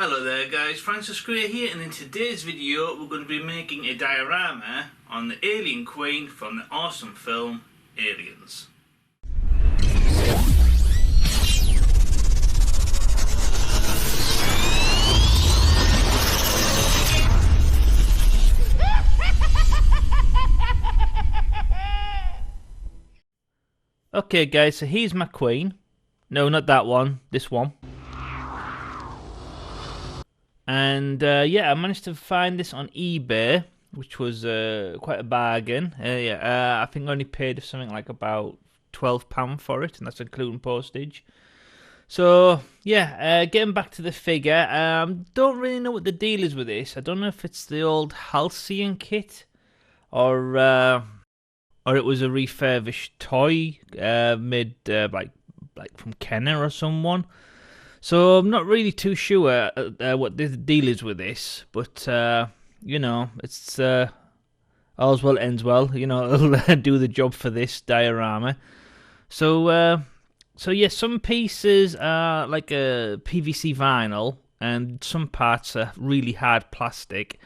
Hello there guys, Francis Gray here, and in today's video we're going to be making a diorama on the alien queen from the awesome film Aliens. Okay guys, so here's my queen. No, not that one, this one. And yeah, I managed to find this on eBay, which was quite a bargain. I think I only paid something like about £12 for it, and that's including postage. So yeah, getting back to the figure, don't really know what the deal is with this. I don't know if it's the old Halcyon kit, or it was a refurbished toy made like from Kenner or someone. So I'm not really too sure what the deal is with this, but you know, it's all's well ends well. You know, it'll do the job for this diorama. So yeah, some pieces are like a PVC vinyl, and some parts are really hard plastic,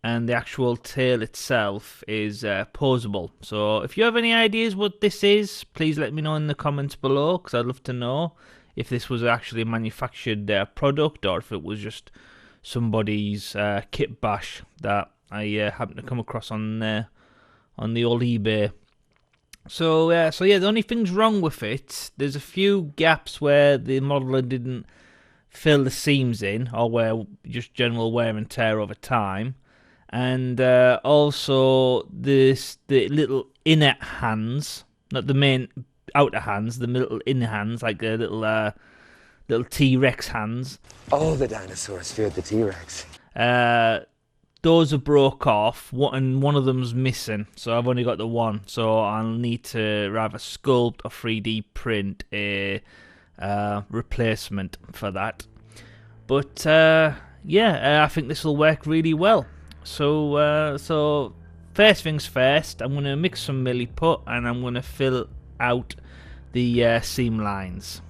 and the actual tail itself is posable. So if you have any ideas what this is, please let me know in the comments below, because I'd love to know if this was actually a manufactured product, or if it was just somebody's kit bash that I happened to come across on the old eBay. So yeah, the only things wrong with it, there's a few gaps where the modeler didn't fill the seams in, or where just general wear and tear over time, and also the little inner hands, not the main outer hands, the little inner hands, like the little T-Rex hands. All the dinosaurs feared the T-Rex. Those are broke off, and one of them's missing, so I've only got the one. So I'll need to either sculpt or 3D print a replacement for that. But yeah, I think this will work really well. So first things first, I'm going to mix some milliput, and I'm going to fill out the seam lines.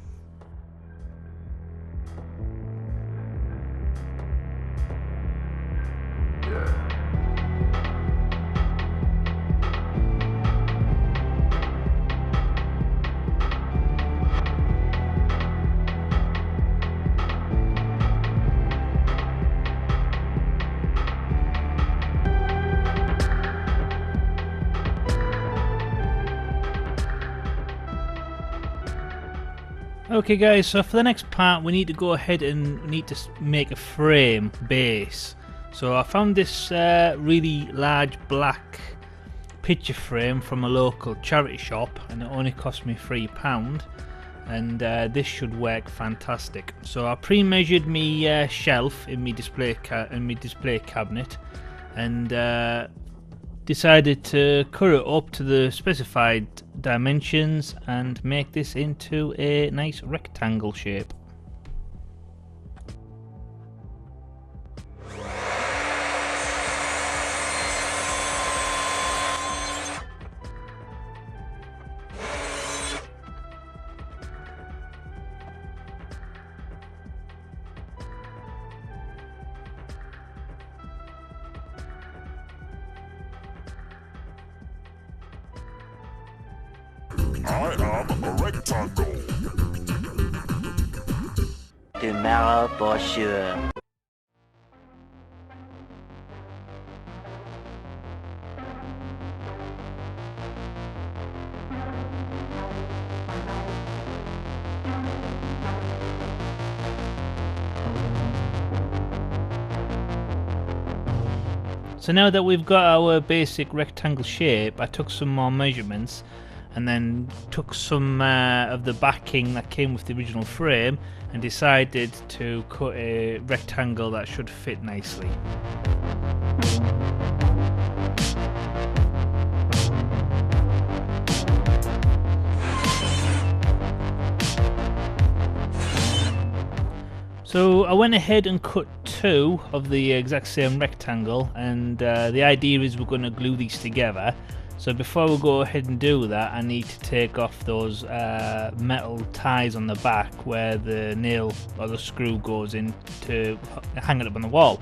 Okay guys, so for the next part we need to go ahead and make a frame base. So I found this really large black picture frame from a local charity shop, and it only cost me £3, and this should work fantastic. So I pre-measured me shelf in my display cabinet, and decided to cut it up to the specified dimensions and make this into a nice rectangle shape. I am a rectangle. Tomorrow for sure. So now that we've got our basic rectangle shape, I took some more measurements, and then took some of the backing that came with the original frame, and decided to cut a rectangle that should fit nicely. So I went ahead and cut two of the exact same rectangle, and the idea is we're going to glue these together. So before we go ahead and do that, I need to take off those metal ties on the back where the nail or the screw goes in to hang it up on the wall.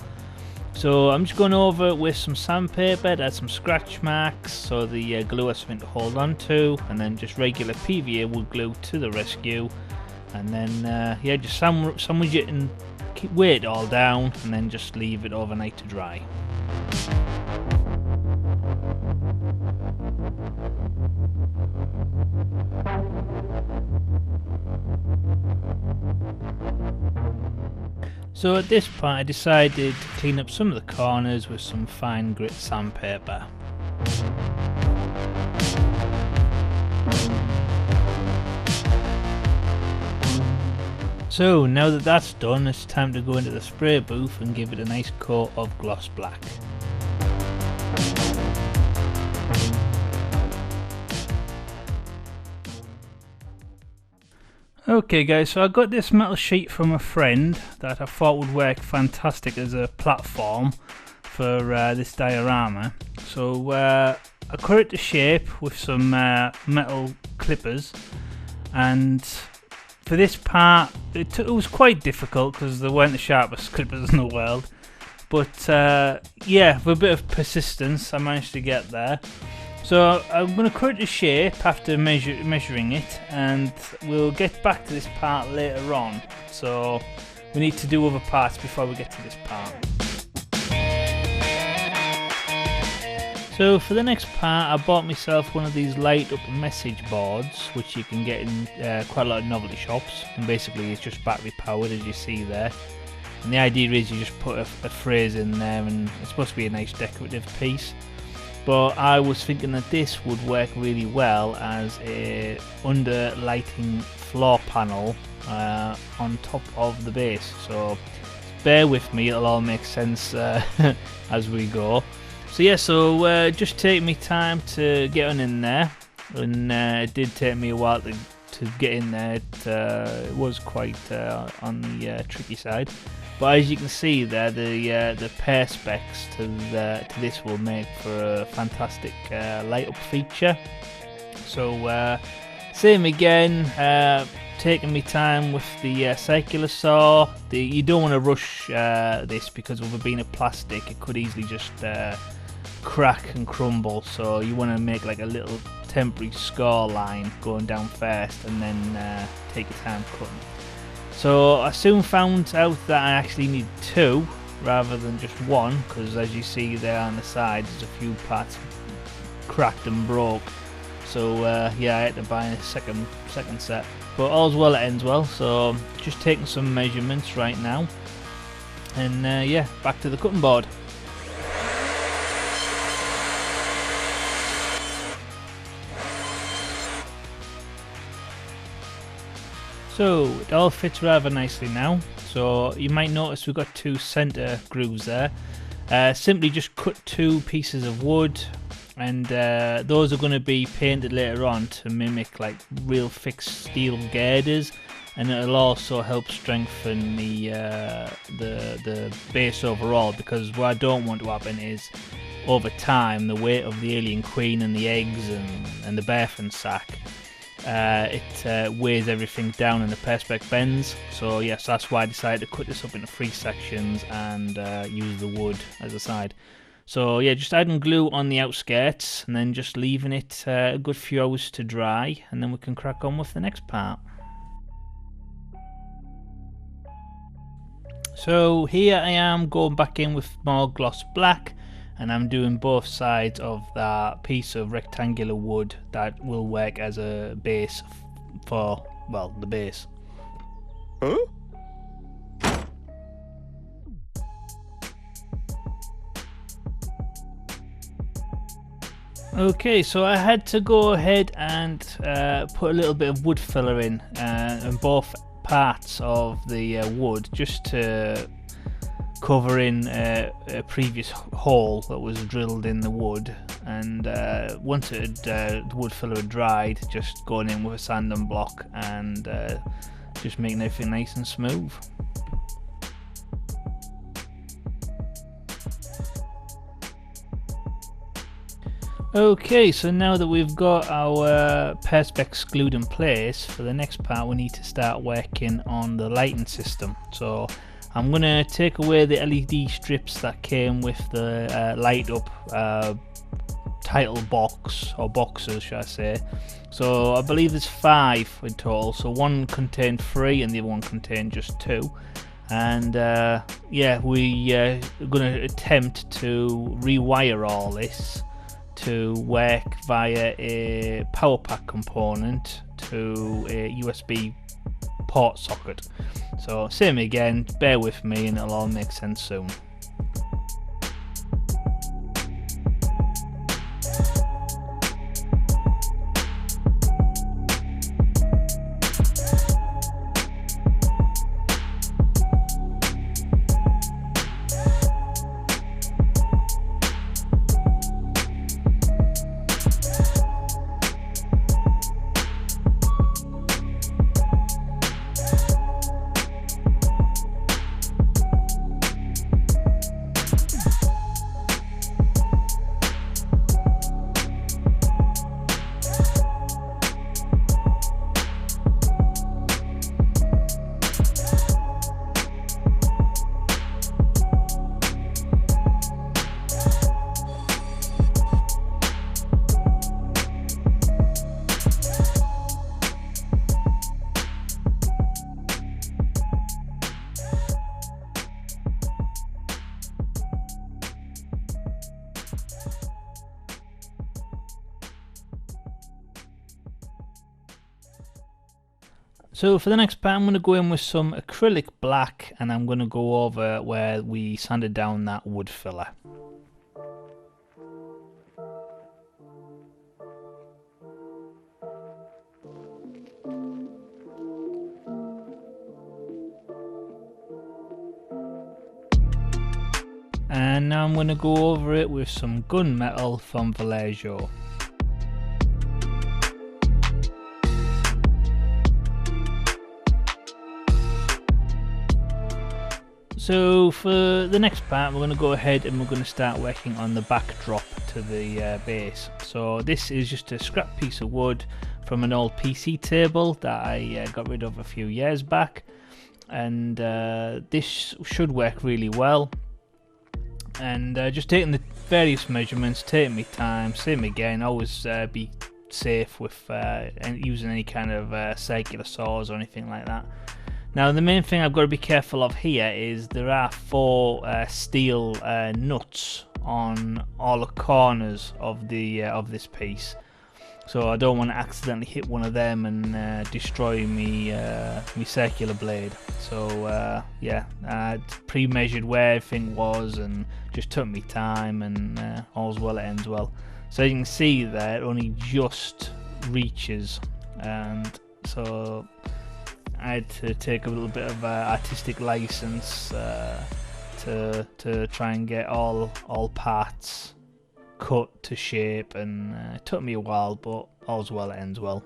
So I'm just going over it with some sandpaper to add some scratch marks so the glue has something to hold on to, and then just regular PVA wood glue to the rescue, and then yeah, just sandwich it and weight it all down, and then just leave it overnight to dry. So at this point I decided to clean up some of the corners with some fine grit sandpaper. So now that that's done, it's time to go into the spray booth and give it a nice coat of gloss black. Okay guys, so I got this metal sheet from a friend that I thought would work fantastic as a platform for this diorama. So I cut it to shape with some metal clippers, and for this part it was quite difficult because they weren't the sharpest clippers in the world, but yeah, with a bit of persistence I managed to get there. So I'm going to cut it to shape after measuring it, and we'll get back to this part later on. So we need to do other parts before we get to this part. So for the next part I bought myself one of these light up message boards, which you can get in quite a lot of novelty shops, and basically it's just battery powered, as you see there. And the idea is you just put a phrase in there, and it's supposed to be a nice decorative piece. But I was thinking that this would work really well as a under lighting floor panel on top of the base. So bear with me, it'll all make sense as we go. So yeah, so just take me time to get on in there, and it did take me a while to get in there. It was quite on the tricky side. But as you can see there, the perspex to this will make for a fantastic light up feature. So same again, taking me time with the circular saw. You don't want to rush this, because with it being a plastic it could easily just crack and crumble. So you want to make like a little temporary score line going down first, and then take your time cutting. So I soon found out that I actually need two rather than just one, because as you see there on the side there's a few parts cracked and broke. So yeah, I had to buy a second set. But all's well that ends well, so just taking some measurements right now, and yeah, back to the cutting board. So it all fits rather nicely now. So you might notice we've got two center grooves there. Simply just cut two pieces of wood, and those are going to be painted later on to mimic like real fixed steel girders, and it'll also help strengthen the base overall, because what I don't want to happen is over time the weight of the alien queen and the eggs and the birthing sac, it weighs everything down and the perspex bends. So yes, that's why I decided to cut this up into 3 sections and use the wood as a side. So yeah, just adding glue on the outskirts and then just leaving it a good few hours to dry, and then we can crack on with the next part. So here I am going back in with more gloss black, and I'm doing both sides of that piece of rectangular wood that will work as a base for, well, the base. Huh? Okay, so I had to go ahead and put a little bit of wood filler in both parts of the wood, just to cover in a previous hole that was drilled in the wood. And once the wood filler had dried, just going in with a sanding block and just making everything nice and smooth. Okay, so now that we've got our perspex glued in place, for the next part we need to start working on the lighting system. So I'm going to take away the LED strips that came with the light up title box, or boxes should I say. So I believe there's 5 in total, so one contained 3 and the other one contained just 2. And yeah, we're going to attempt to rewire all this to work via a power pack component to a USB port socket. So same again, bear with me and it'll all make sense soon. So for the next part I'm going to go in with some acrylic black and I'm going to go over where we sanded down that wood filler. And now I'm going to go over it with some gunmetal from Vallejo. So for the next part we're going to go ahead and we're going to start working on the backdrop to the base. So this is just a scrap piece of wood from an old PC table that I got rid of a few years back, and this should work really well. And just taking the various measurements, taking my time, same again, always be safe with using any kind of circular saws or anything like that. Now the main thing I've got to be careful of here is there are 4 steel nuts on all the corners of the this piece, so I don't want to accidentally hit one of them and destroy me circular blade. So yeah, I pre-measured where everything was and just took me time, and all's well that ends well. So you can see there it only just reaches, and so I had to take a little bit of artistic license to try and get all parts cut to shape, and it took me a while, but all's well that ends well.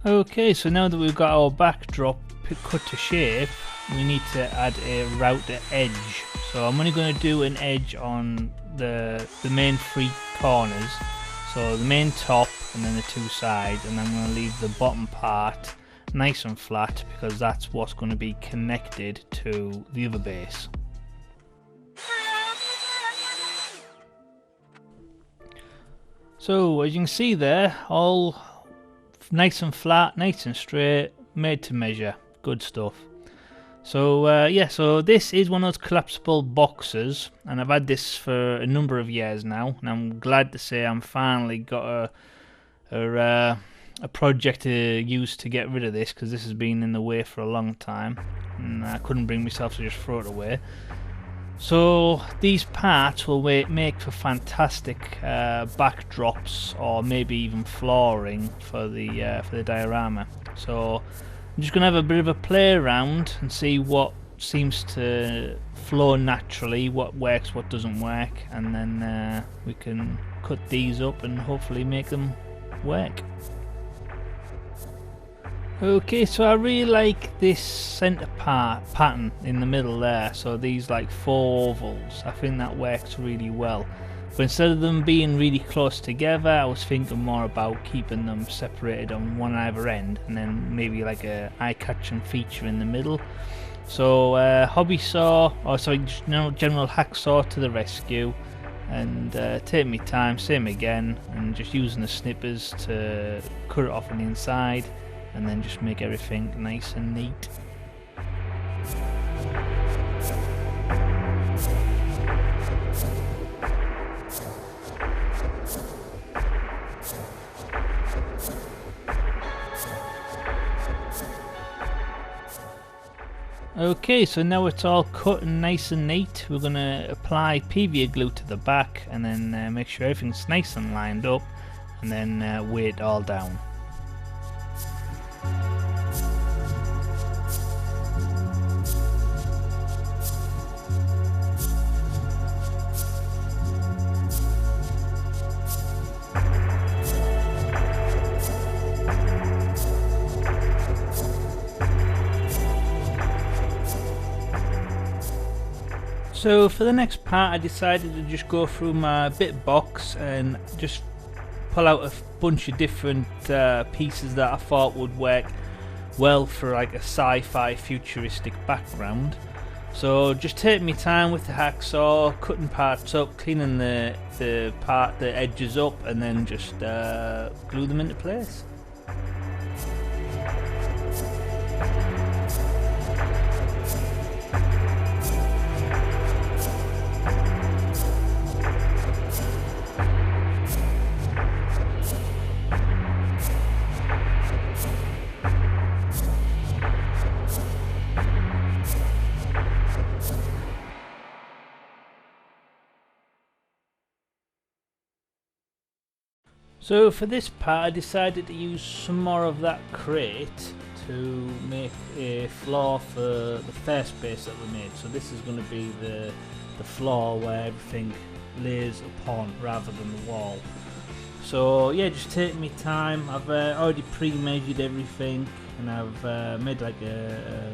Okay, so now that we've got our backdrop cut to shape, we need to add a router edge. So I'm only going to do an edge on the main 3 corners, so the main top and then the 2 sides, and I'm going to leave the bottom part nice and flat because that's what's going to be connected to the other base. So as you can see there, all nice and flat, nice and straight, made to measure, good stuff. So yeah, so this is one of those collapsible boxes, and I've had this for a number of years now, and I'm glad to say I'm finally got a project to use to get rid of this, because this has been in the way for a long time and I couldn't bring myself to just throw it away. So these parts will make for fantastic backdrops, or maybe even flooring for the diorama. So I'm just going to have a bit of a play around and see what seems to flow naturally, what works, what doesn't work, and then we can cut these up and hopefully make them work. Okay, so I really like this centre pattern in the middle there. So these like 4 ovals, I think that works really well. But instead of them being really close together, I was thinking more about keeping them separated on one either end, and then maybe like a eye-catching feature in the middle. So hobby saw, or sorry, just general hacksaw to the rescue, and take me time, same again, and just using the snippers to cut it off on the inside, and then just make everything nice and neat. Okay, so now it's all cut and nice and neat. We're going to apply PVA glue to the back, and then make sure everything's nice and lined up, and then weigh it all down. So for the next part, I decided to just go through my bit box and just pull out a bunch of different pieces that I thought would work well for like a sci-fi futuristic background. So just taking my time with the hacksaw, cutting parts up, cleaning the edges up, and then just glue them into place. So for this part, I decided to use some more of that crate to make a floor for the first base that we made. So this is going to be the floor where everything lays upon rather than the wall. So yeah, just take me time. I've already pre-measured everything, and I've made like a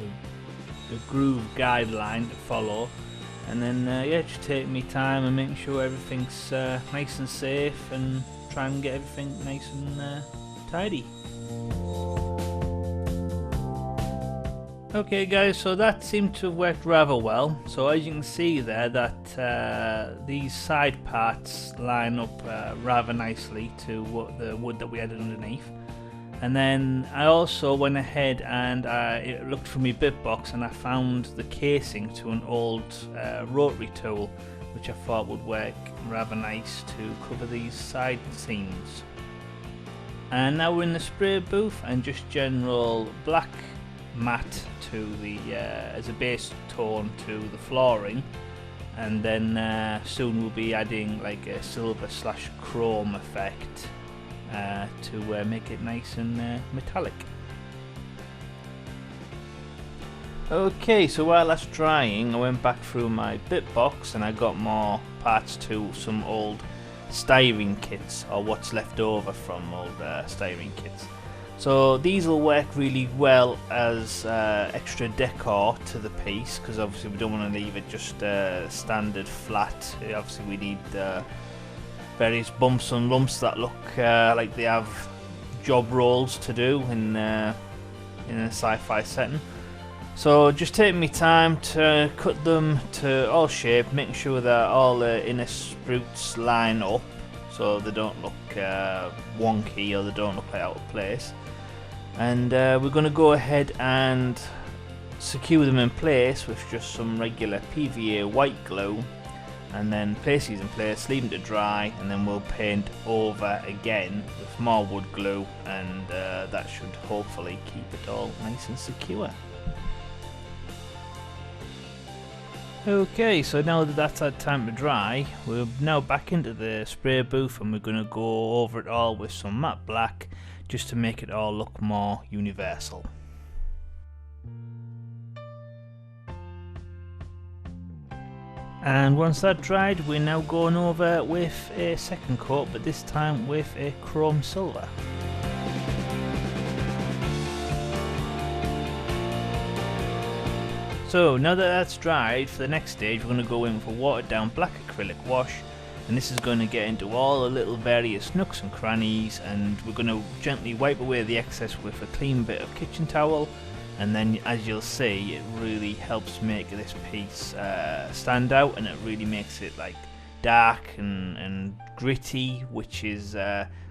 groove guideline to follow. And then yeah, just take me time and making sure everything's nice and safe, and try and get everything nice and tidy. Okay guys, so that seemed to have worked rather well. So as you can see there, that these side parts line up rather nicely to what the wood that we had underneath. And then I also went ahead and I looked for my bit box, and I found the casing to an old rotary tool, which I thought would work rather nice to cover these side seams. And now we're in the spray booth, and just general black matte to the as a base tone to the flooring, and then soon we'll be adding like a silver / chrome effect to make it nice and metallic. Okay, so while that's drying, I went back through my bit box and I got more parts to some old styrene kits, or what's left over from old styrene kits. So these will work really well as extra decor to the piece, because obviously we don't want to leave it just standard flat. Obviously we need various bumps and lumps that look like they have job roles to do in a sci-fi setting. So just taking my time to cut them to all shape, making sure that all the inner spruts line up so they don't look wonky or they don't look like out of place. And we're going to go ahead and secure them in place with just some regular PVA white glue, and then place these in place, leave them to dry, and then we'll paint over again with more wood glue, and that should hopefully keep it all nice and secure. Okay, so now that that's had time to dry, we're now back into the spray booth, and we're going to go over it all with some matte black just to make it all look more universal. And once that dried, we're now going over with a second coat, but this time with a chrome silver. So now that that's dried, for the next stage we're going to go in with a watered down black acrylic wash, and this is going to get into all the little various nooks and crannies, and we're going to gently wipe away the excess with a clean bit of kitchen towel, and then as you'll see it really helps make this piece stand out, and it really makes it like dark and gritty, which is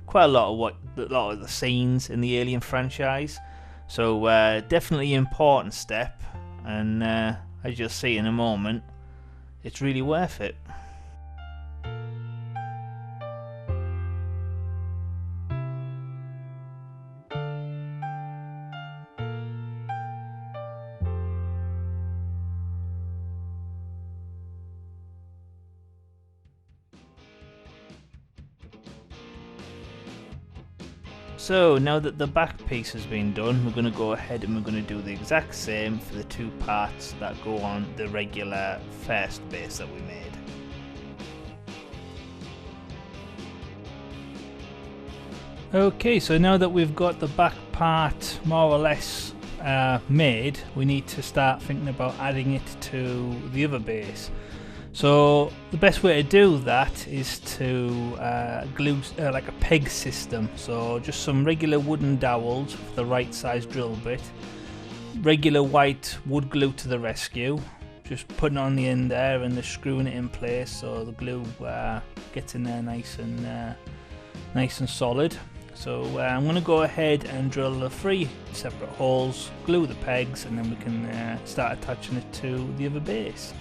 quite a lot of the scenes in the Alien franchise. So definitely an important step, and as you'll see in a moment, it's really worth it. So now that the back piece has been done, we're going to go ahead and we're going to do the exact same for the two parts that go on the regular first base that we made. Okay, so now that we've got the back part more or less made, we need to start thinking about adding it to the other base. So the best way to do that is to glue like a peg system. So just some regular wooden dowels with the right size drill bit, regular white wood glue to the rescue, just putting it on the end there and just screwing it in place so the glue gets in there nice and solid. So I'm going to go ahead and drill the 3 separate holes, glue the pegs, and then we can start attaching it to the other base.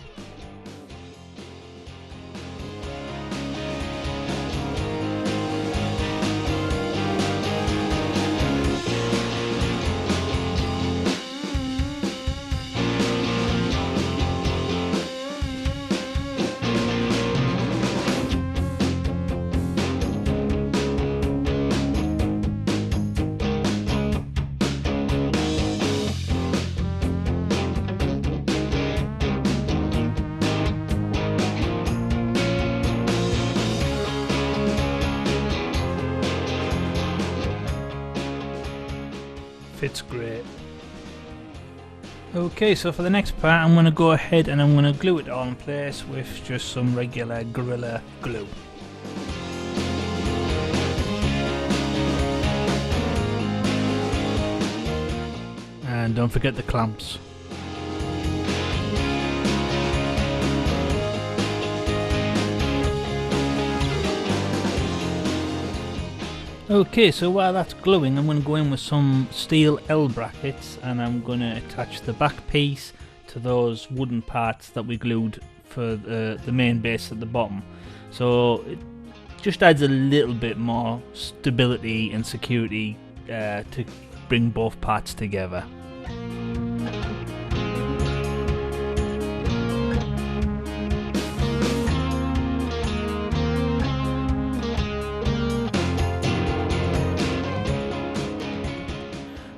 Fits great. Okay, so for the next part I'm going to go ahead and I'm going to glue it all in place with just some regular Gorilla Glue. And don't forget the clamps. Okay, so while that's gluing, I'm going to go in with some steel L brackets and I'm going to attach the back piece to those wooden parts that we glued for the main base at the bottom. So it just adds a little bit more stability and security to bring both parts together.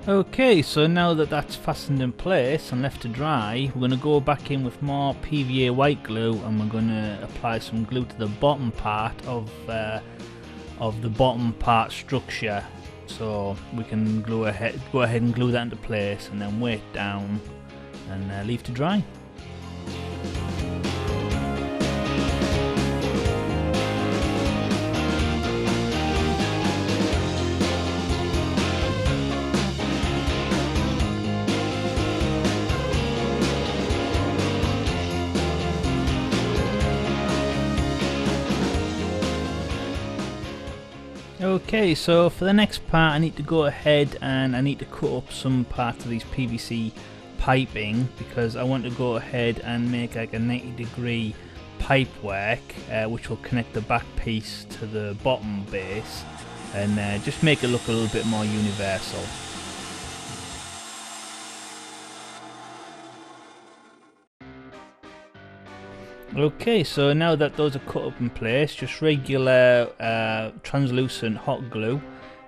Okay, so now that that's fastened in place and left to dry, we're going to go back in with more PVA white glue and we're going to apply some glue to the bottom part of the bottom part structure, so we can go ahead and glue that into place and then weight down and leave to dry. Okay, so for the next part I need to go ahead and I need to cut up some parts of these PVC piping because I want to go ahead and make like a 90-degree pipe work which will connect the back piece to the bottom base and just make it look a little bit more universal. Okay, so now that those are cut up in place, just regular translucent hot glue,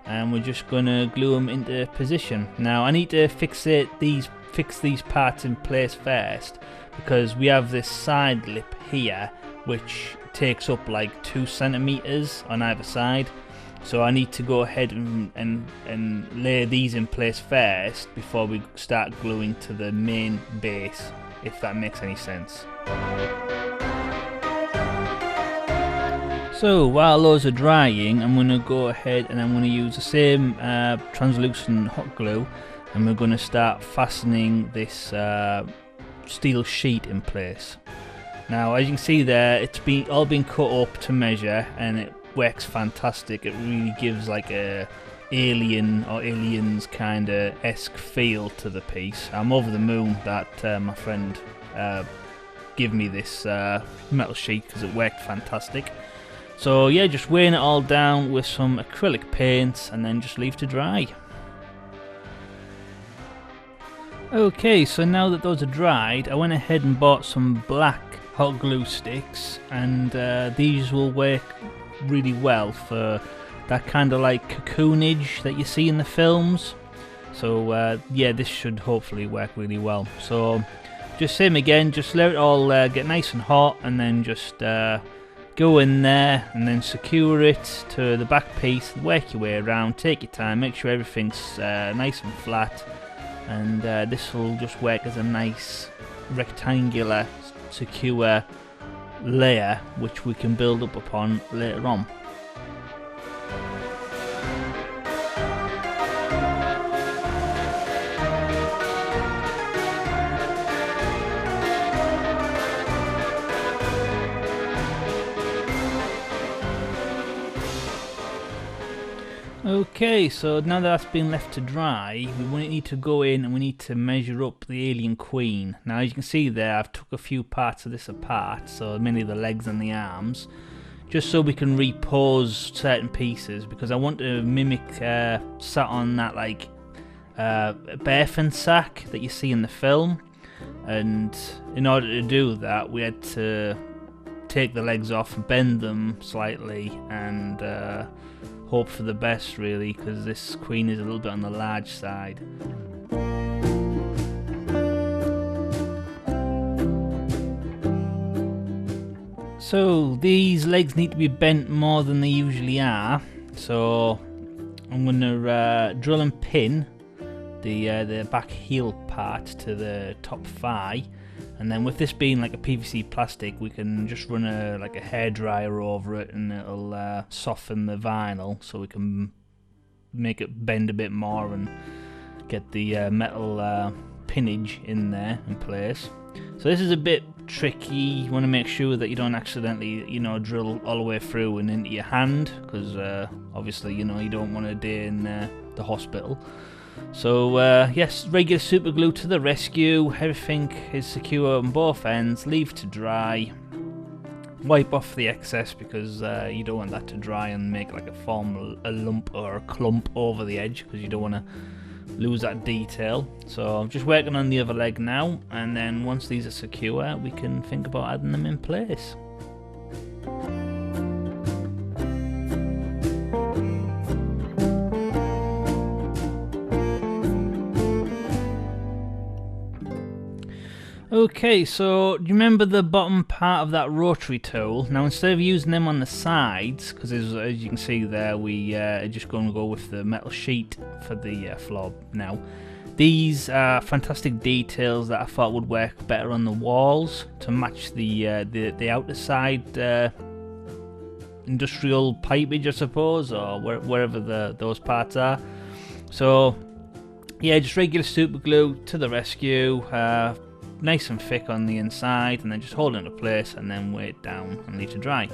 and we're just going to glue them into position. Now I need to fix these parts in place first because we have this side lip here which takes up like 2 centimeters on either side. So I need to go ahead and lay these in place first before we start gluing to the main base. if that makes any sense. So while those are drying, I'm going to go ahead and I'm going to use the same translucent hot glue, and we're going to start fastening this steel sheet in place. Now, as you can see there, it's all been cut up to measure, and it works fantastic. It really gives like a alien or aliens kind of esque feel to the piece. I'm over the moon that my friend gave me this metal sheet because it worked fantastic. So yeah, just weighing it all down with some acrylic paints and then just leave to dry. Okay, so now that those are dried, I went ahead and bought some black hot glue sticks, and these will work really well for that kind of like cocoonage that you see in the films. So yeah, this should hopefully work really well. So just same again, just let it all get nice and hot, and then just go in there and then secure it to the back piece, work your way around, take your time, make sure everything's nice and flat, and this will just work as a nice rectangular secure layer which we can build up upon later on. Okay, so now that that's been left to dry, we need to go in and we need to measure up the alien queen. Now, as you can see there, I've took a few parts of this apart, so mainly the legs and the arms, just so we can repose certain pieces, because I want to mimic sat on that like Bearfin sack that you see in the film, and in order to do that we had to take the legs off, bend them slightly, and hope for the best really, because this queen is a little bit on the large side. So these legs need to be bent more than they usually are, so I'm going to drill and pin the back heel part to the top thigh, and then with this being like a PVC plastic, we can just run a hairdryer over it, and it'll soften the vinyl so we can make it bend a bit more and get the metal pinnage in there in place. So this is a bit tricky. You want to make sure that you don't accidentally, drill all the way through and into your hand, because obviously, you don't want a day in the hospital. So yes, regular super glue to the rescue. Everything is secure on both ends. Leave to dry. Wipe off the excess, because you don't want that to dry and make like a lump or a clump over the edge, because you don't want to lose that detail. So I'm just working on the other leg now, and then once these are secure, we can think about adding them in place. Okay, so do you remember the bottom part of that rotary tool? Now, instead of using them on the sides, because as you can see there, we are just going to go with the metal sheet for the floor now. These are fantastic details that I thought would work better on the walls to match the outer side industrial pipage, I suppose, or wherever those parts are. So yeah, just regular super glue to the rescue. Nice and thick on the inside, and then just hold it into place and then weight it down and leave to dry.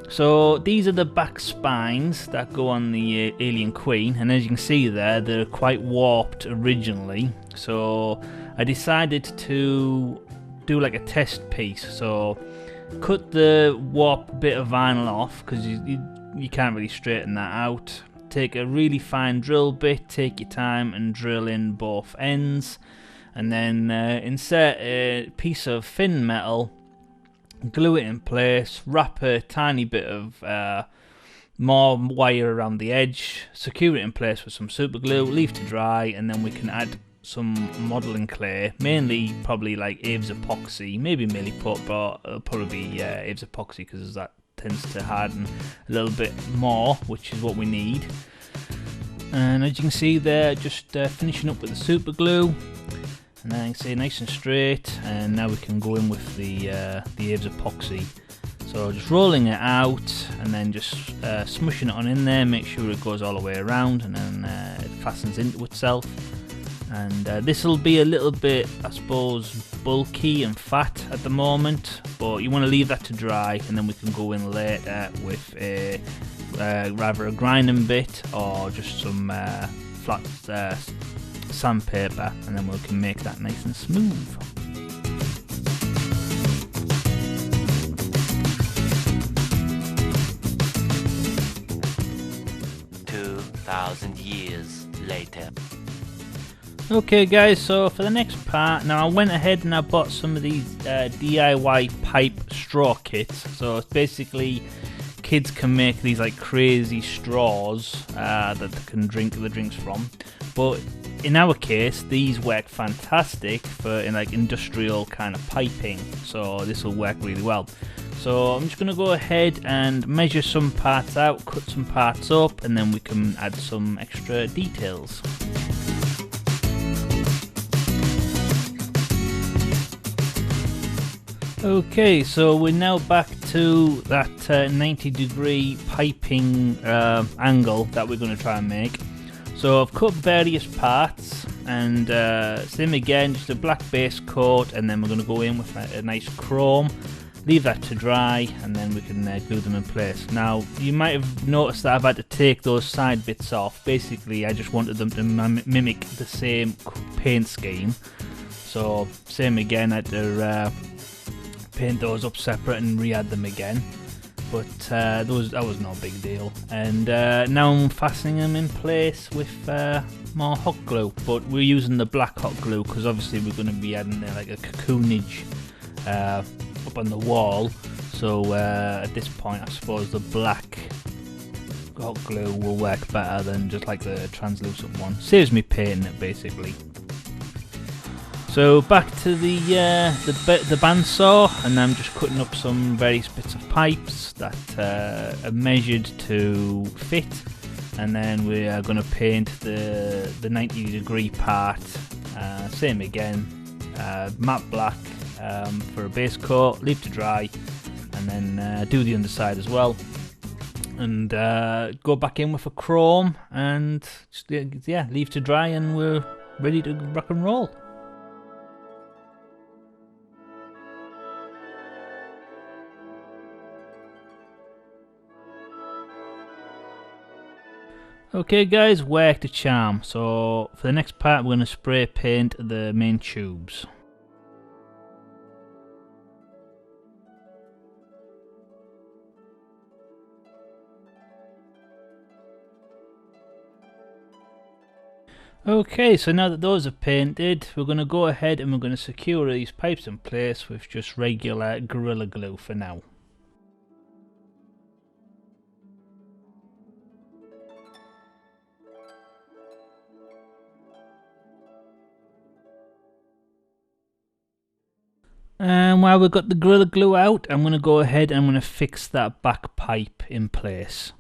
So these are the back spines that go on the alien queen, and as you can see there, they're quite warped originally, so I decided to do like a test piece. So cut the warp bit of vinyl off, because you can't really straighten that out. Take a really fine drill bit, take your time and drill in both ends, and then insert a piece of thin metal, glue it in place, wrap a tiny bit of more wire around the edge, secure it in place with some super glue, leave to dry, and then we can add some modelling clay, mainly probably like Aves epoxy, maybe milliput, but it'll probably be Aves epoxy, because that tends to harden a little bit more, which is what we need. And as you can see there, just finishing up with the super glue. and then you can see nice and straight, and now we can go in with the Aves epoxy. So just rolling it out and then just smushing it on in there, make sure it goes all the way around, and then it fastens into itself. And this will be a little bit, I suppose, bulky and fat at the moment, but you want to leave that to dry, and then we can go in later with a rather a grinding bit or just some flat sandpaper, and then we can make that nice and smooth. 2,000 years later. Okay guys, so for the next part, now I went ahead and I bought some of these DIY pipe straw kits. So it's basically kids can make these like crazy straws that they can drink the drinks from. But in our case, these work fantastic for in like industrial kind of piping. So this will work really well. So I'm just going to go ahead and measure some parts out, cut some parts up, and then we can add some extra details. Okay, so we're now back to that 90-degree piping angle that we're going to try and make. So I've cut various parts, and same again, just a black base coat, and then we're going to go in with a nice chrome, leave that to dry, and then we can glue them in place. Now you might have noticed that I've had to take those side bits off. Basically I just wanted them to mimic the same paint scheme. So same again, I had to paint those up separate and re-add them again, but that was no big deal. And now I'm fastening them in place with more hot glue, but we're using the black hot glue because obviously we're going to be adding like a cocoonage up on the wall. So at this point I suppose the black hot glue will work better than just like the translucent one. Saves me painting it basically. So back to the bandsaw, and I'm just cutting up some various bits of pipes that are measured to fit, and then we are going to paint the 90-degree part. Same again, matte black for a base coat, leave to dry, and then do the underside as well, and go back in with a chrome, and just, yeah, leave to dry, and we're ready to rock and roll. Okay guys, work the charm. So for the next part we're going to spray paint the main tubes. Okay, so now that those are painted, we're going to go ahead and we're going to secure these pipes in place with just regular Gorilla Glue for now. And while we've got the Gorilla Glue out, I'm going to go ahead and I'm going to fix that back pipe in place.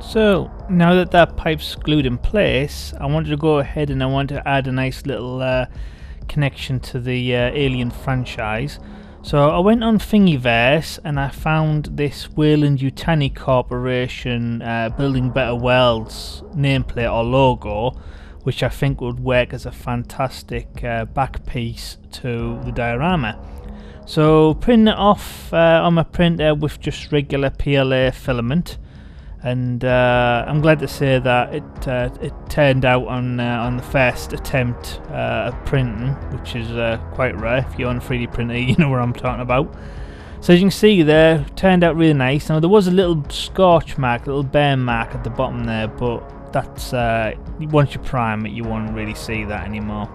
So now that that pipe's glued in place, I wanted to go ahead and I want to add a nice little connection to the Alien franchise. So I went on Thingiverse and I found this Weyland Yutani Corporation Building Better Worlds nameplate or logo, which I think would work as a fantastic back piece to the diorama. So printing it off on my printer with just regular PLA filament, and I'm glad to say that it turned out on the first attempt at printing, which is quite rare. If you're on a 3D printer, you know what I'm talking about. So as you can see there, it turned out really nice. Now there was a little scorch mark, a little burn mark at the bottom there, but that's once you prime it, you won't really see that anymore.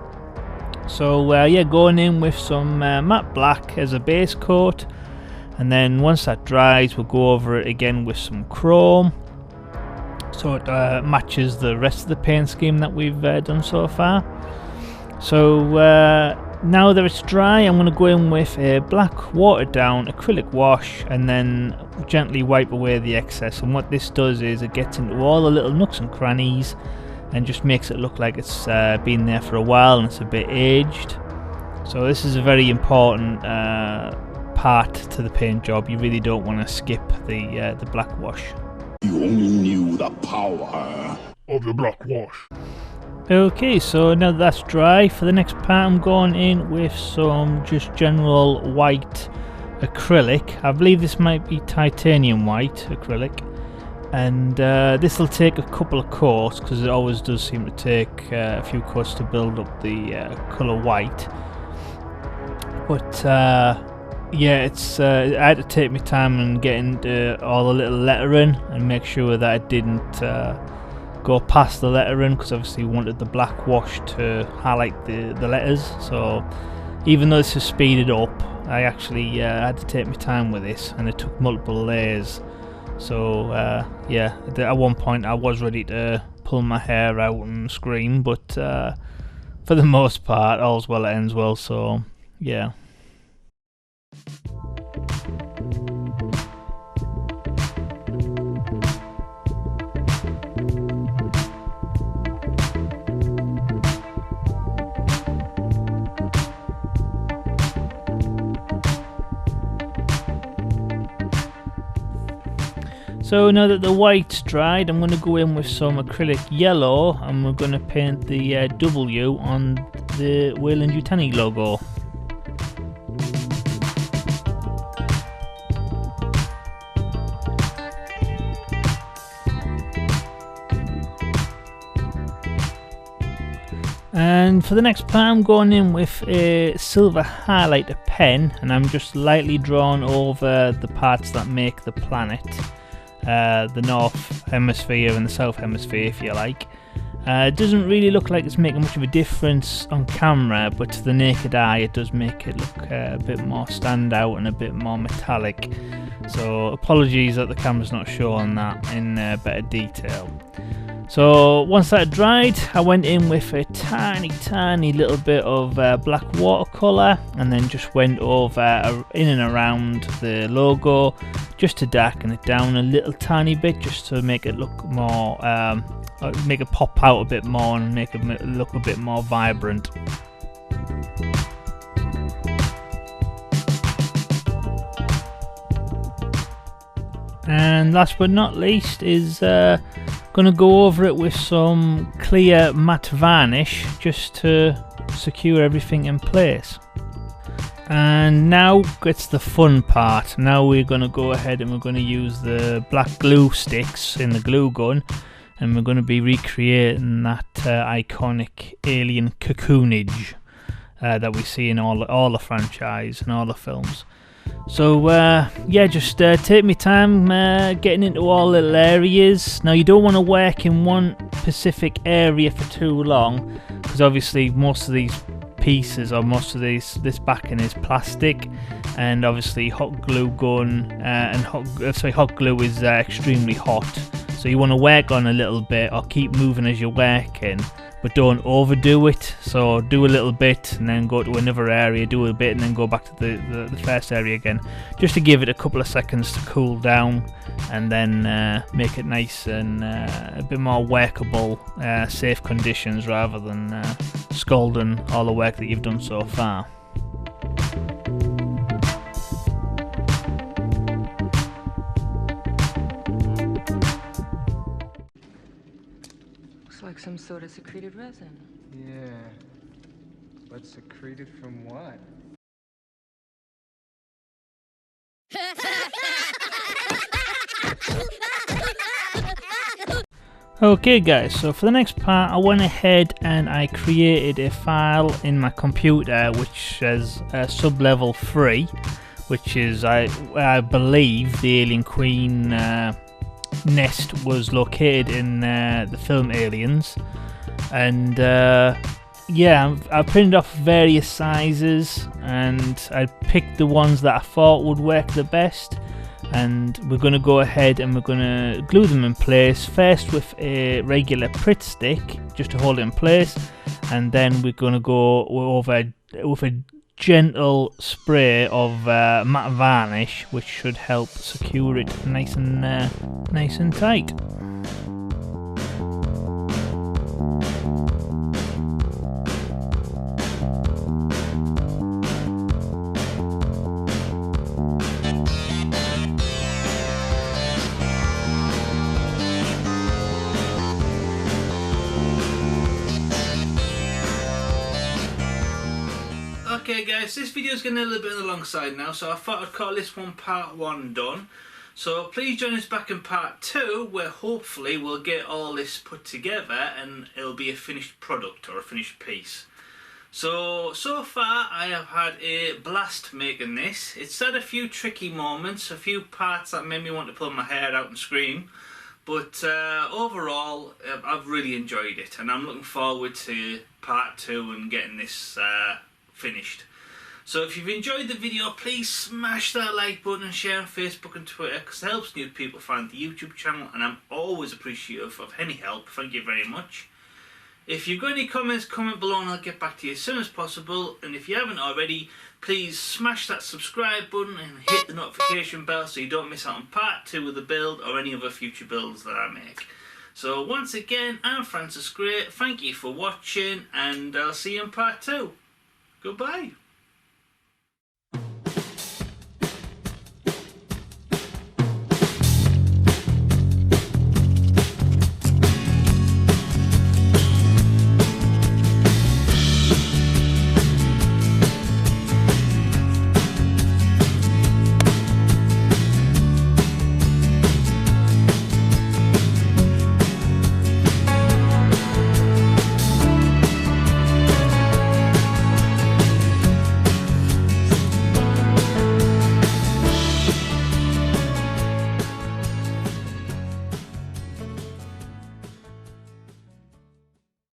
So yeah, going in with some matte black as a base coat. And then once that dries, we'll go over it again with some chrome, so it matches the rest of the paint scheme that we've done so far. So Now that it's dry, I'm going to go in with a black watered down acrylic wash and then gently wipe away the excess. And what this does is it gets into all the little nooks and crannies and just makes it look like it's been there for a while and it's a bit aged. So this is a very important part to the paint job. You really don't want to skip the black wash. You only knew the power of the black wash. Okay, so now that's dry, for the next part I'm going in with some just general white acrylic. I believe this might be titanium white acrylic, and this will take a couple of coats because it always does seem to take a few coats to build up the colour white. But yeah, it's I had to take my time and get into all the little lettering and make sure that it didn't go past the lettering, because obviously we wanted the black wash to highlight the letters. So even though this is speeded up, I actually had to take my time with this, and it took multiple layers. So yeah, at one point I was ready to pull my hair out and scream, but for the most part all's well that ends well, so yeah. So now that the white's dried, I'm going to go in with some acrylic yellow and we're going to paint the W on the Weyland Yutani logo. And for the next part I'm going in with a silver highlighter pen, and I'm just lightly drawing over the parts that make the planet. The North Hemisphere and the South Hemisphere, if you like. It doesn't really look like it's making much of a difference on camera, but to the naked eye it does make it look a bit more standout and a bit more metallic. So apologies that the camera's not showing that in better detail. So once that dried, I went in with a tiny little bit of black watercolour, and then just went over in and around the logo just to darken it down a little tiny bit, just to make it look more, make it pop out a bit more and make it look a bit more vibrant. And last but not least is gonna go over it with some clear matte varnish just to secure everything in place. And now it's the fun part. Now we're gonna go ahead and we're gonna use the black glue sticks in the glue gun, and we're gonna be recreating that iconic alien cocoonage that we see in all the franchise and all the films. So yeah, just take me time getting into all little areas. Now you don't want to work in one specific area for too long, because obviously most of these pieces or most of this backing is plastic, and obviously hot glue gun hot glue is extremely hot. So you want to work on a little bit or keep moving as you're working, but don't overdo it. So do a little bit and then go to another area, do a bit and then go back to the first area again, just to give it a couple of seconds to cool down, and then make it nice and a bit more workable, safe conditions, rather than scalding all the work that you've done so far. Like some sort of secreted resin. Yeah. But secreted from what? Okay guys, so for the next part I went ahead and I created a file in my computer which says sub-level 3, which is I believe the Alien Queen nest was located in the film Aliens. And yeah, I printed off various sizes and I picked the ones that I thought would work the best, and we're going to go ahead and we're going to glue them in place, first with a regular Pritt stick just to hold it in place, and then we're going to go over with a gentle spray of matte varnish, which should help secure it nice and tight. Okay guys, this video is getting a little bit on the long side now, so I thought I'd call this one part 1 done. So please join us back in part 2, where hopefully we'll get all this put together and it'll be a finished product or a finished piece. So far I have had a blast making this. It's had a few tricky moments, a few parts that made me want to pull my hair out and scream. But overall, I've really enjoyed it, and I'm looking forward to part 2 and getting this finished. So if you've enjoyed the video, please smash that like button and share on Facebook and Twitter, because it helps new people find the YouTube channel, and I'm always appreciative of any help. Thank you very much. If you've got any comments, comment below and I'll get back to you as soon as possible. And if you haven't already, please smash that subscribe button and hit the notification bell so you don't miss out on part 2 of the build or any other future builds that I make. So once again, I'm Francis Gray. Thank you for watching, and I'll see you in part 2. Goodbye.